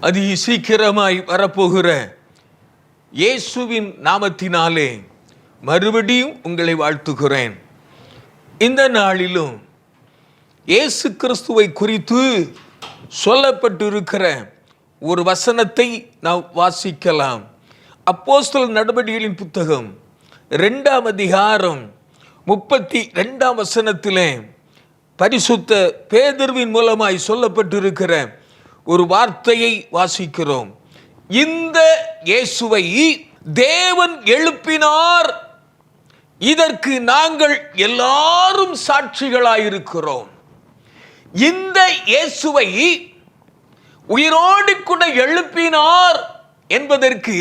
அதி சீக்கிரமாய் வரப்போகிற இயேசுவின் நாமத்தினாலே மறுபடியும் உங்களை வாழ்த்துகிறேன். இந்த நாளிலும் இயேசு கிறிஸ்துவை குறித்து சொல்லப்பட்டிருக்கிற ஒரு வசனத்தை நாம் வாசிக்கலாம். அப்போஸ்தலர் நடபடிகளின் புத்தகம் 2ஆம் அதிகாரம் 32ஆம் வசனத்திலே பரிசுத்த பேதுருவின் மூலமாய் சொல்லப்பட்டிருக்கிற ஒரு வார்த்தையை வாசிக்கிறோம். இந்த இயேசுவை தேவன் எழுப்பினார், இதற்கு நாங்கள் எல்லாரும் சாட்சிகளாயிருக்கிறோம். இந்த இயேசுவை உயிரோடு கூட எழுப்பினார் என்பதற்கு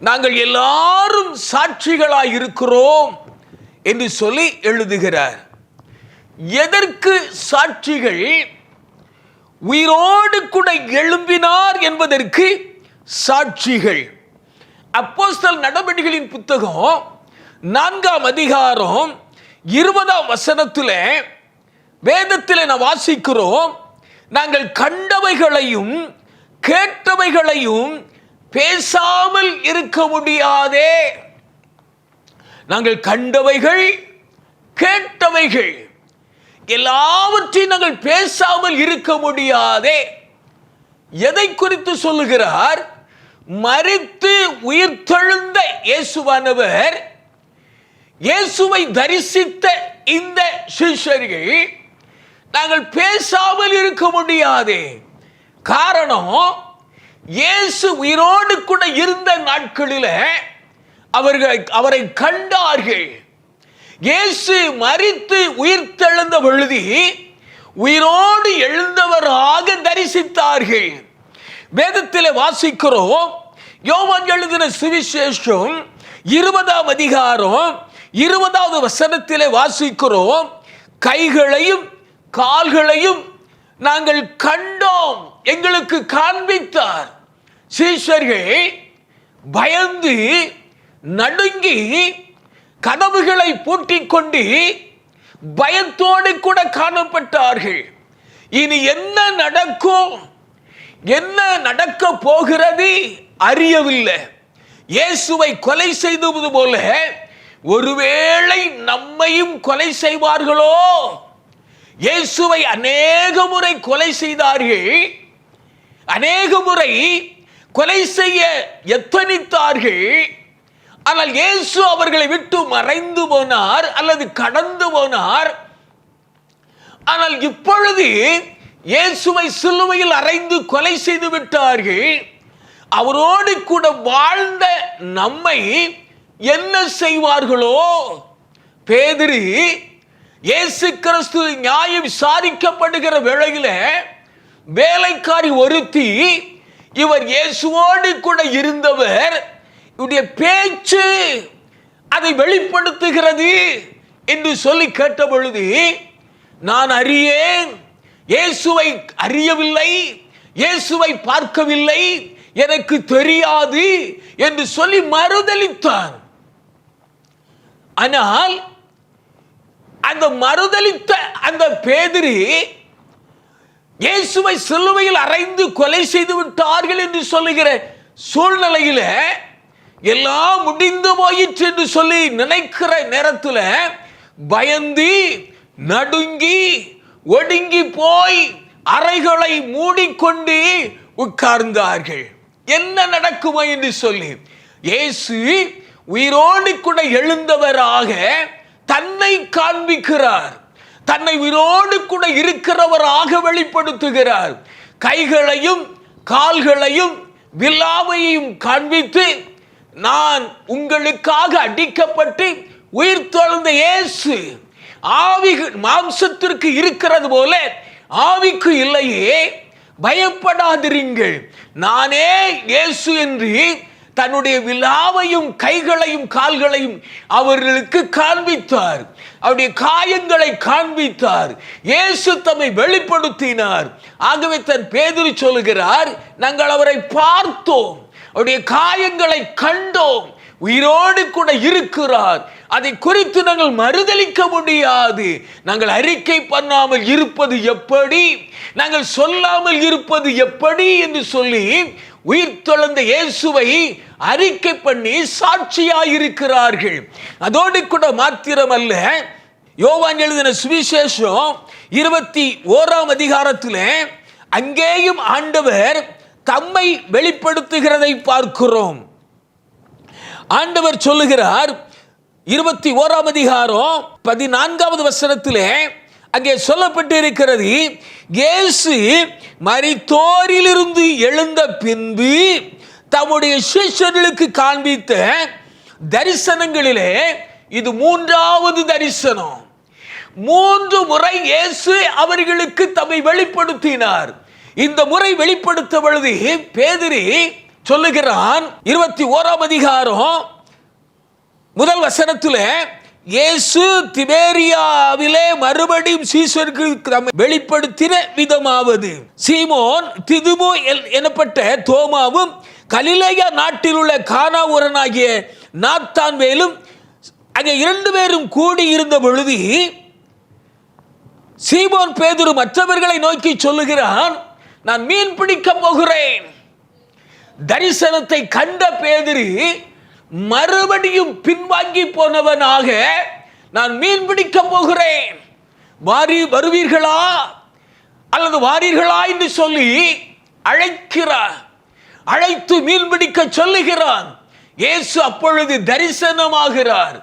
நாங்கள் எல்லாரும் சாட்சிகளாயிருக்கிறோம் என்று சொல்லி எழுதுகிறார். எதற்கு சாட்சிகள்? உயிரோடு கூட எழும்பினார் என்பதற்கு சாட்சிகள். அப்போஸ்தலர் நடபடிகளின் புத்தகம் 4ஆம் அதிகாரம் 20ஆம் வசனத்தில் வேதத்தில் நாம் வாசிக்கிறோம், நாங்கள் கண்டவைகளையும் கேட்டவைகளையும் பேசாமல் இருக்க முடியாதே. நாங்கள் கண்டவைகள் கேட்டவைகள் எல்லாவற்றையும் நாங்கள் பேசாமல் இருக்க முடியாதே. எதை குறித்து சொல்லுகிறார்? மரித்து உயிர்த்தெழுந்த இயேசுவானவர், இயேசுவை தரிசித்த இந்த சீஷர்கள் நாங்கள் பேசாமல் இருக்க முடியாதே. காரணம், இயேசு உயிரோடு கூட இருந்த நாட்களில் அவரை கண்டார்கள். இயேசு மரித்து உயிர்த்தெழுந்த பொழுது உயிரோடு எழுந்தவராக தரிசித்தார்கள். வேதத்தில் வாசிக்கிறோம், யோவான் எழுதின சுவிசேஷம் 20ஆம் அதிகாரம் 20வது வசனத்திலே வாசிக்கிறோம், கைகளையும் கால்களையும் நாங்கள் கண்டோம், எங்களுக்கு காண்பித்தார். சீஷர்கள் பயந்து நடுங்கி கதவுகளை பூட்டிக் கொண்டு பயத்தோடு கூட காணப்பட்டார்கள். இனி என்ன நடக்கும், என்ன நடக்க போகிறது அறியவில்லை. இயேசுவை கொலை செய்தது போல ஒருவேளை நம்மையும் கொலை செய்வார்களோ? இயேசுவை அநேக முறை கொலை செய்தார்கள், அநேக முறை கொலை செய்ய எத்தனித்தார்கள். ஆனால் இயேசு அவர்களை விட்டு மறைந்து போனார் அல்லது கடந்து போனார். ஆனால் இப்பொழுது இயேசுவை சிலுவையில் அறைந்து கொலை செய்து விட்டார்கள். அவரோடு கூட வாழ்ந்த நம்மை என்ன செய்வார்களோ? பேதுரு இயேசு கிறிஸ்து நியாயம் விசாரிக்கப்படுகிற வேளையில வேலைக்காரி ஒருத்தி, இவர் இயேசுவோடு கூட இருந்தவர், இவருடைய பேச்சு அதை வெளிப்படுத்துகிறது என்று சொல்லி கேட்ட பொழுது, நான் அறியேன், இயேசுவை அறியவில்லை, இயேசுவை பார்க்கவில்லை, எனக்கு தெரியாது என்று சொல்லி மறுதலித்தான். ஆனால் அந்த மறுதலித்த அந்த பேதுரு இயேசுவை சிலுவையில் அறைந்து கொலை செய்து விட்டார்கள் என்று சொல்லுகிற சூழ்நிலையில எல்லாம் முடிந்து போயிற்று என்று சொல்லி நினைக்கிற நேரத்தில் பயந்து நடுங்கி ஒடுங்கி போய் அறைகளை மூடிக்கொண்டு உட்கார்ந்தார்கள். என்ன நடக்குமோ என்று சொல்லி இயேசு உயிரோடு கூட எழுந்தவராக தன்னை காண்பிக்கிறார், தன்னை உயிரோடு கூட இருக்கிறவராக வெளிப்படுத்துகிறார். கைகளையும் கால்களையும் விலாவையும் காண்பித்து, நான் உங்களுக்காக அடிக்கப்பட்டு உயிர்த்தெழுந்த இயேசு ஆவி மாம்சத்திற்கு இருக்கிறது போல ஆவிக்கு இல்லையே, பயப்படாதிருங்கள், நானே இயேசு என்று தன்னுடைய விலாவையும் கைகளையும் கால்களையும் அவர்களுக்கு காண்பித்தார். அவருடைய காயங்களை காண்பித்தார். இயேசு தம்மை வெளிப்படுத்தினார். ஆகவே தன் பேதுரு சொல்லுகிறார், நாங்கள் அவரை பார்த்தோம், அவருடைய காயங்களை கண்டோம், உயிரோடு கூட இருக்கிறார். அதை குறித்து நாங்கள் மறுதலிக்க முடியாது. நாங்கள் அறிக்கை பண்ணாமல் இருப்பது எப்படி, நாங்கள் சொல்லாமல் இருப்பது எப்படி என்று சொல்லி உயிர் தெழுந்த இயேசுவை அறிக்கை பண்ணி சாட்சியாயிருக்கிறார்கள். அதோடு கூட மாத்திரமல்ல, யோவான் எழுதின சுவிசேஷம் 21ஆம் அதிகாரத்தில் அங்கேயும் ஆண்டவர் தம்மை வெளிப்படுத்துகிறதை பார்க்கிறோம். ஆண்டவர் சொல்லுகிறார் 21ஆம் அதிகாரம் 14வது வசனத்திலே அங்கே சொல்லப்பட்டு இருக்கிறது, இயேசு மரித்தோரிலிருந்து எழுந்த பின்பு தம்முடைய சீஷர்களுக்கு காண்பித்த தரிசனங்களிலே இது 3வது தரிசனம். 3 முறை இயேசு அவர்களுக்கு தம்மை வெளிப்படுத்தினார். இந்த முறை வெளிப்படுத்த பொழுது பேதுரு சொல்லுகிறான் 21ஆம் அதிகாரம் முதல் வசனத்தில், இயேசு திபேரியாவிலே மறுபடியும் சீஷருக்கு வெளிப்படுத்தின விதமாவது, சீமோன் திதுமு எனப்பட்ட தோமாவும் கலிலேயா நாட்டில் உள்ள கானா ஊரனாகிய நாத்தான்வேலும் அங்கே 2 பேரும் கூடி இருந்த பொழுது சீமோன் பேதுரு மற்றவர்களை நோக்கி சொல்லுகிறான், நான் மீன் பிடிக்க போகிறேன். தரிசனத்தை கண்ட பேதுரு மறுபடியும் பின்வாங்கி போனவனாக, நான் மீன் பிடிக்க போகிறேன், வருவீர்களா அல்லது வாரீர்களா என்று சொல்லி அழைக்கிறார். அழைத்து மீன் பிடிக்க சொல்லுகிறான். இயேசு அப்பொழுது தரிசனமாகிறார்.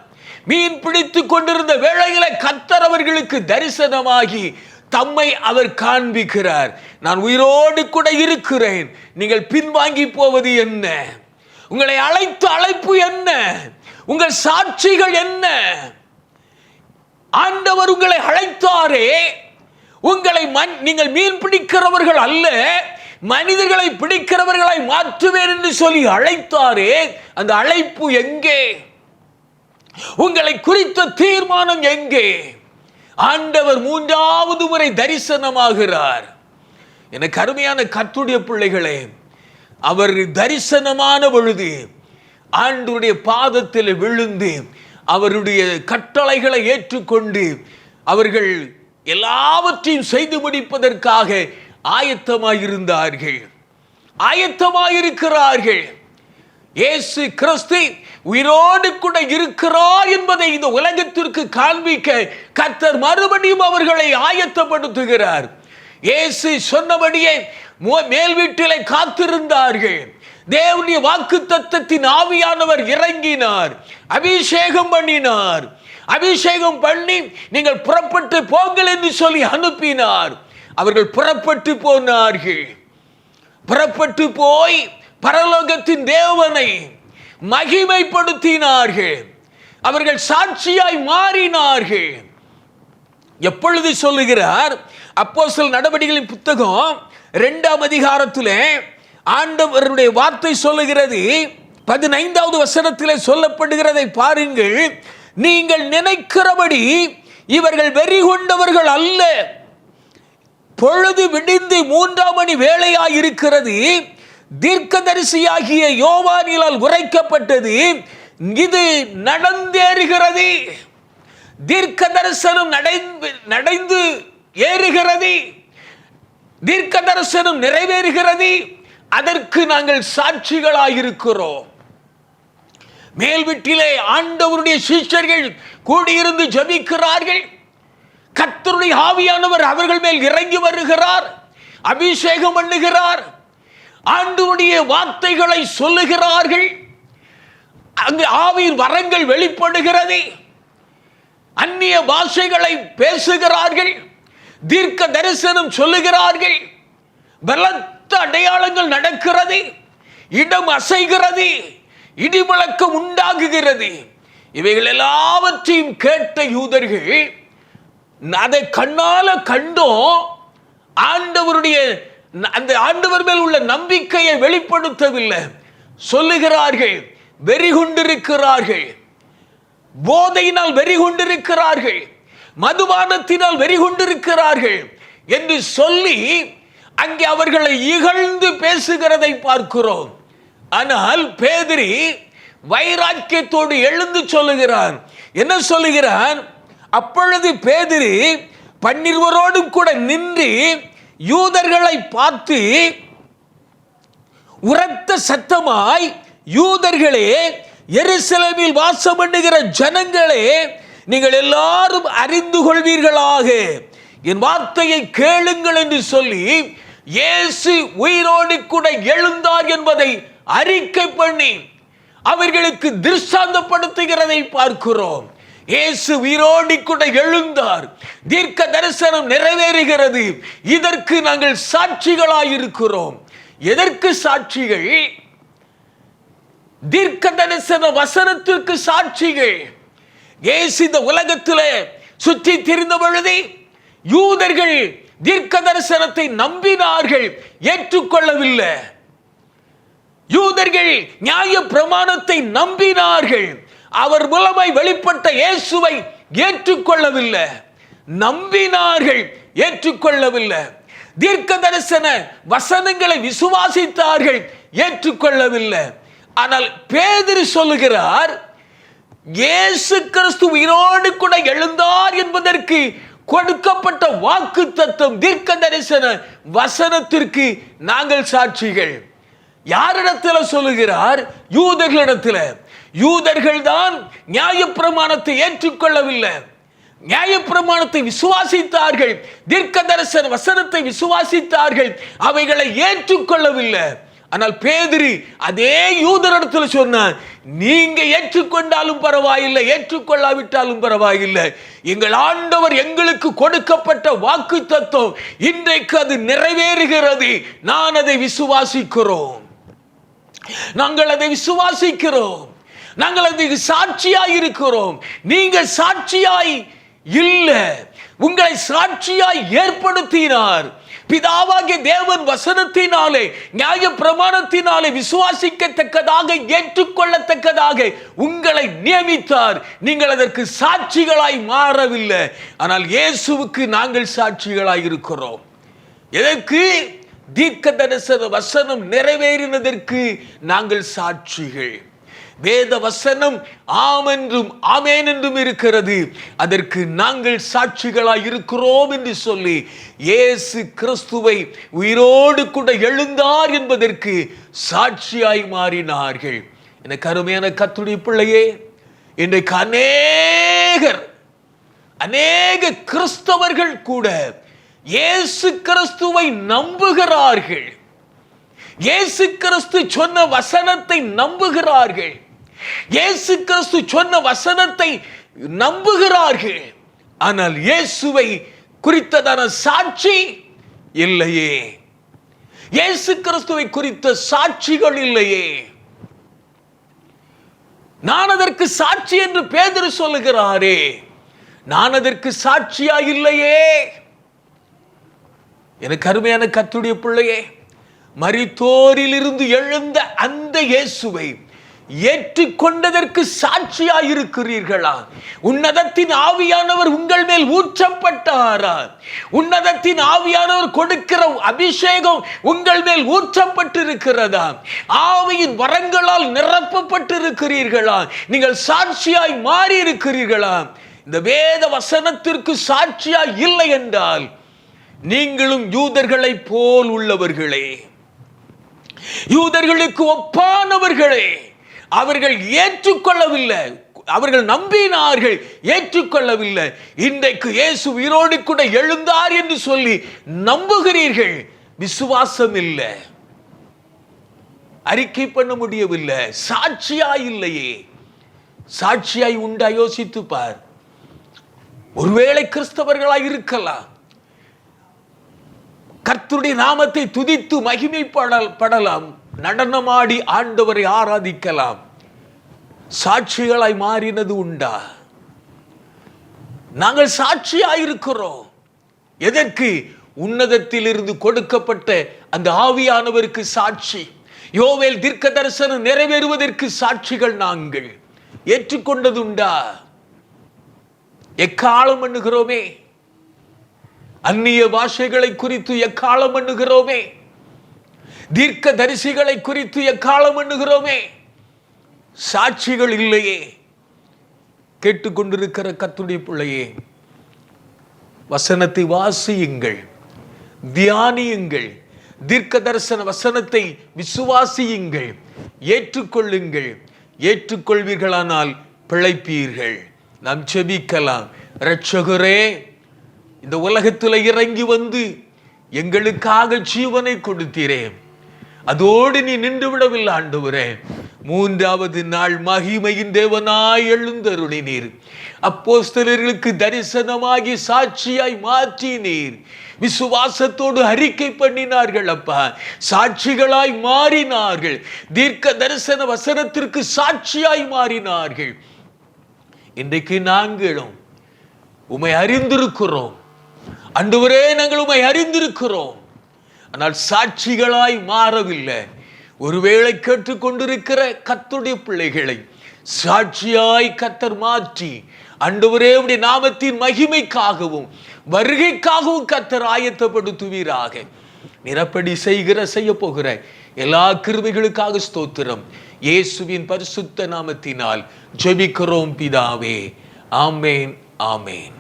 மீன் பிடித்துக் கொண்டிருந்த வேளையில கர்த்தர் அவர்களுக்கு தரிசனமாகி தம்மை அவர் காண்பிக்கிறார். நான் உயிரோடு கூட இருக்கிறேன், நீங்கள் பின்வாங்கி போவது என்ன, உங்களை அழைத்த அழைப்பு என்ன, உங்கள் சாட்சிகள் என்ன? ஆண்டவர் உங்களை அழைத்தாரே, உங்களை நீங்கள் மீன் பிடிக்கிறவர்கள் அல்ல, மனிதர்களை பிடிக்கிறவர்களை மாற்றுவேன் என்று சொல்லி அழைத்தாரே, அந்த அழைப்பு எங்கே? உங்களை குறித்த தீர்மானம் எங்கே? ஆண்டவர் 3வது முறை தரிசனமாகிறார். எனக்கு அருமையான கர்த்தருடைய பிள்ளைகளே, அவர் தரிசனமான பொழுது ஆண்டவருடைய பாதத்தில் விழுந்து அவருடைய கட்டளைகளை ஏற்றுக்கொண்டு அவர்கள் எல்லாவற்றையும் செய்து முடிப்பதற்காக ஆயத்தமாயிருக்கிறார்கள். இயேசு கிறிஸ்து உயிரோடு கூட இருக்கிறார் என்பதை இந்த உலகத்திற்கு காண்பிக்க கர்த்தர் மறுபடியும் அவர்களை ஆயத்தப்படுத்துகிறார். இயேசு சொன்னபடியே மேல் வீட்டிலே காத்திருந்தார்கள். தேவனுடைய வாக்குத்தத்தத்தின் ஆவியானவர் இறங்கினார், அபிஷேகம் பண்ணினார். அபிஷேகம் பண்ணி நீங்கள் புறப்பட்டு போங்கள் என்று சொல்லி அனுப்பினார். அவர்கள் புறப்பட்டு போனார்கள். புறப்பட்டு போய் பரலோகத்தின் தேவனை மகிமைப்படுத்தினார்கள். அவர்கள் சாட்சியாய் மாறினார்கள். எப்பொழுது சொல்லுகிறார்? அப்போஸ்தலர் நடவடிக்கைகளின் புத்தகம் 2ஆம் அதிகாரத்தில் ஆண்டவருடைய வார்த்தை சொல்லுகிறது. 15வது வசனத்திலே சொல்லப்படுகிறதை பாருங்கள். நீங்கள் நினைக்கிறபடி இவர்கள் வெறி கொண்டவர்கள் அல்ல. பொழுது விடிந்து 3ஆம் மணி வேளையாய் இருக்கிறது. தீர்க்கதரிசியாகிய யோவானினால் உரைக்கப்பட்டது இது நடந்தேறுகிறது. தீர்க்க தரிசனம் நடந்து ஏறுகிறது. தீர்க்க தரிசனம் நிறைவேறுகிறது. அதற்கு நாங்கள் சாட்சிகளாயிருக்கிறோம். மேல் வீட்டிலே ஆண்டவருடைய சீஷர்கள் கூடியிருந்து ஜெபிக்கிறார்கள். கர்த்தருடைய ஆவியானவர் அவர்கள் மேல் இறங்கி வருகிறார், அபிஷேகம் பண்ணுகிறார், ஆண்டவருடைய வார்த்தைகளை சொல்லுகிறார்கள். அங்கு ஆவியின் வரங்கள் வெளிப்படுகிறது. அந்நிய பாஷைகளை பேசுகிறார்கள், தீர்க்க தரிசனம் சொல்லுகிறார்கள். பலத்த அடையாளங்கள் நடக்கிறது, இடம் அசைகிறது, இடிமுழக்கம் உண்டாகுகிறது. இவைகள் எல்லாவற்றையும் கேட்ட யூதர்கள் அதை கண்ணால கண்டோம் ஆண்டவருடைய அந்த ஆண்டவர் மேல் உள்ள நம்பிக்கையை வெளிப்படுத்தவில்லை. சொல்லுகிறார்கள், வெறி கொண்டிருக்கிறார்கள், போதையினால் வெறி கொண்டிருக்கிறார்கள், மதுபானத்தினால் வெறி கொண்டிருக்கிறார்கள் என்று சொல்லி அங்கே அவர்களை இகழ்ந்து பேசுகிறதை பார்க்கிறோம். ஆனால் பேதுரு வைராக்கியத்தோடு எழுந்து சொல்லுகிறான். என்ன சொல்லுகிறான்? அப்பொழுது பேதுரு 12 கூட நின்று யூதர்களை பார்த்து உரத்த சத்தமாய், யூதர்களே, எருசலேமில் வாசம் பண்ணுகிற ஜனங்களே, நீங்கள் எல்லாரும் அறிந்து கொள்வீர்களாக, என் வார்த்தையை கேளுங்கள் என்று சொல்லி இயேசு உயிரோடு கூட எழுந்தார் என்பதை அறிக்கை பண்ணி அவர்களுக்கு திருஷ்டாந்தப்படுத்துகிறதை பார்க்கிறோம். இயேசு உயிரோடு கூட எழுந்தார், தீர்க்க தரிசனம் நிறைவேறுகிறது. இதற்கு நாங்கள் சாட்சிகளாயிருக்கிறோம். எதற்கு சாட்சிகள்? தீர்க்க தரிசன வசனத்திற்கு சாட்சிகள். இயேசு இந்த உலகத்திலே சுற்றி திரிந்த பொழுது யூதர்கள் தீர்க்க தரிசனத்தை நம்பினார்கள், ஏற்றுக்கொள்ளவில்லை. யூதர்கள் நியாய பிரமாணத்தை நம்பினார்கள், அவர் மூலமாய் வெளிப்பட்ட இயேசுவை ஏற்றுக்கொள்ளவில்லை. நம்பினார்கள், ஏற்றுக்கொள்ளவில்லை. தீர்க்க தரிசன வசனங்களை விசுவாசித்தார்கள், ஏற்றுக்கொள்ளவில்லை. ஆனால் பேதுரு சொல்லுகிறார், இயேசு கிறிஸ்து உயிரோடு கூட எழுந்தார் என்பதற்கு கொடுக்கப்பட்ட வாக்கு தத்துவம், தீர்க்க தரிசன வசனத்திற்கு நாங்கள் சாட்சிகள். யாரிடத்தில் சொல்லுகிறார்? யூதர்களிடத்தில். யூதர்கள் தான் நியாயப்பிரமாணத்தை ஏற்றுக்கொள்ளவில்லை, நியாயப்பிரமாணத்தை விசுவாசித்தார்கள், தீர்க்க தரிசன வசனத்தை விசுவாசித்தார்கள், அவைகளை ஏற்றுக்கொள்ளவில்லை. ஆனால் பேதுரு அதே யூதரிடத்தில் சொன்னார், நீங்க ஏற்றுக்கொண்டாலும் பரவாயில்லை, ஏற்றுக்கொள்ளாவிட்டாலும் பரவாயில்லை, எங்கள் ஆண்டவர் எங்களுக்கு கொடுக்கப்பட்ட வாக்கு தத்துவம் இன்றைக்கு அது நிறைவேறுகிறது. நான் அதை விசுவாசிக்கிறோம், நாங்கள் அதை விசுவாசிக்கிறோம், நாங்கள் அதுக்கு சாட்சியாய் இருக்கிறோம். நீங்க சாட்சியாய் இல்லை, உங்களை சாட்சியாய் ஏற்படுத்தினார். பிதாவாகிய தேவன் வசனத்தினாலே, நியாய பிரமாணத்தினாலே விசுவாசிக்கத்தக்கதாக, ஏற்றுக்கொள்ளத்தக்கதாக உங்களை நியமித்தார். நீங்கள் அதற்கு சாட்சிகளாய் மாறவில்லை. ஆனால் இயேசுவுக்கு நாங்கள் சாட்சிகளாய் இருக்கிறோம். எதற்கு? தீர்க்க தரிசன வசனம் நிறைவேறினதற்கு நாங்கள் சாட்சிகள். வேத வசனம் ஆம் என்றும் ஆமேன் என்றும் இருக்கிறது, அதற்கு நாங்கள் சாட்சிகளாய் இருக்கிறோம் என்று சொல்லி இயேசு கிறிஸ்துவை உயிரோடு கூட எழுந்தார் என்பதற்கு சாட்சியாய் மாறினார்கள். எனக்கு அருமையான கர்த்தருடைய பிள்ளையே, இன்றைக்கு அநேக கிறிஸ்தவர்கள் கூட இயேசு கிறிஸ்துவை நம்புகிறார்கள், இயேசு கிறிஸ்து சொன்ன வசனத்தை நம்புகிறார்கள், இயேசு கிறிஸ்து சொன்ன வசனத்தை நம்புகிறார்கள். ஆனால் இயேசுவை குறித்ததான சாட்சி இல்லையே, இயேசு கிறிஸ்துவை குறித்த சாட்சிகள் இல்லையே. நான் அதற்கு சாட்சி என்று பேதுரு சொல்லுகிறாரே, நான் அதற்கு சாட்சியா இல்லையே. எனக்கு அருமையான கர்த்தருடைய பிள்ளையே, மரித்தோரிலிருந்து எழுந்த அந்த இயேசுவை ஏற்றுக்கொண்டதற்கு சாட்சியாயிருக்கிறீர்களா? உன்னதத்தின் ஆவியானவர் உங்கள் மேல் ஊற்றப்பட்டாரா? உன்னதத்தின் ஆவியானவர் கொடுக்கிற அபிஷேகம் உங்கள் மேல் ஊற்றப்பட்டிருக்கிறதா? ஆவியின் வரங்களால் நிரப்பப்பட்டிருக்கிறீர்களா? நீங்கள் சாட்சியாய் மாறி இருக்கிறீர்களா? இந்த வேத வசனத்திற்கு சாட்சியாய் இல்லை என்றால் நீங்களும் யூதர்களை போல் உள்ளவர்களே, யூதர்களுக்கு ஒப்பானவர்களே. அவர்கள் ஏற்றுக்கொள்ளவில்லை, அவர்கள் நம்பினார்கள், ஏற்றுக்கொள்ளவில்லை. இன்றைக்கு இயேசு உயிரோடு கூட எழுந்தார் என்று சொல்லி நம்புகிறீர்கள், விசுவாசம் இல்லை, அறிக்கை பண்ண முடியவில்லை, சாட்சியாய் இல்லையே. சாட்சியாய் உண்டா? யோசித்து பார். ஒருவேளை கிறிஸ்தவர்களாய் இருக்கலாம், கர்த்தருடைய நாமத்தை துதித்து மகிமைப்படலாம், நடனமாடி ஆண்டவரை ஆராதிக்கலாம். சாட்சிகளாய் மாறினது உண்டா? நாங்கள் சாட்சியாயிருக்கிறோம். எதற்கு? உன்னதத்தில் இருந்து கொடுக்கப்பட்ட அந்த ஆவியானவருக்கு சாட்சி. யோவேல் தீர்க்க தரிசனம் நிறைவேறுவதற்கு சாட்சிகள் நாங்கள். ஏற்றுக்கொண்டது உண்டா? எக்காலம் பண்ணுகிறோமே, அந்நிய பாஷைகளை குறித்து எக்காலம் பண்ணுகிறோமே, தீர்க்க தரிசிகளை குறித்து எக்காலம் பண்ணுகிறோமே. சாட்சிகள் இல்லையே. கேட்டுக்கொண்டிருக்கிற கர்த்தருடைய பிள்ளையே, வசனத்தை வாசியுங்கள், தியானியுங்கள், தீர்க்க தரிசன வசனத்தை விசுவாசியுங்கள், ஏற்றுக்கொள்ளுங்கள். ஏற்றுக்கொள்வீர்களானால் பிழைப்பீர்கள். நாம் ஜெபிக்கலாம். இரட்சகரே, இந்த உலகத்தில் இறங்கி வந்து எங்களுக்காக ஜீவனை கொடுத்தீரே, அதோடு நீ நின்று விடவில்லை ஆண்டவரே. மூன்றாவது நாள் மகிமையின் தேவனாய் எழுந்தருளினீர். அப்போஸ்தலர்களுக்கு தரிசனமாகி சாட்சியாய் மாற்றினீர். விசுவாசத்தோடு அறிக்கை பண்ணினார்கள் அப்பா, சாட்சிகளாய் மாறினார்கள். தீர்க்க தரிசன வசனத்திற்கு சாட்சியாய் மாறினார்கள். இன்றைக்கு நாங்களும் உம்மை அறிந்திருக்கிறோம் ஆண்டவரே, நாங்கள் உம்மை அறிந்திருக்கிறோம், ஆனால் சாட்சிகளாய் மாறவில்லை. ஒருவேளை கேட்டுக்கொண்டிருக்கிற கர்த்தருடைய பிள்ளைகளை சாட்சியாய் கர்த்தர் மாற்றி ஆண்டவரே உம்முடைய நாமத்தின் மகிமைக்காகவும் வருகைக்காகவும் கர்த்தர் ஆயத்தப்படுத்துவீராக. நிரப்படி செய்ய போகிற எல்லா கிருபைகளுக்காக ஸ்தோத்திரம். இயேசுவின் பரிசுத்த நாமத்தினால் ஜெபிக்கிறோம் பிதாவே. ஆமேன், ஆமேன்.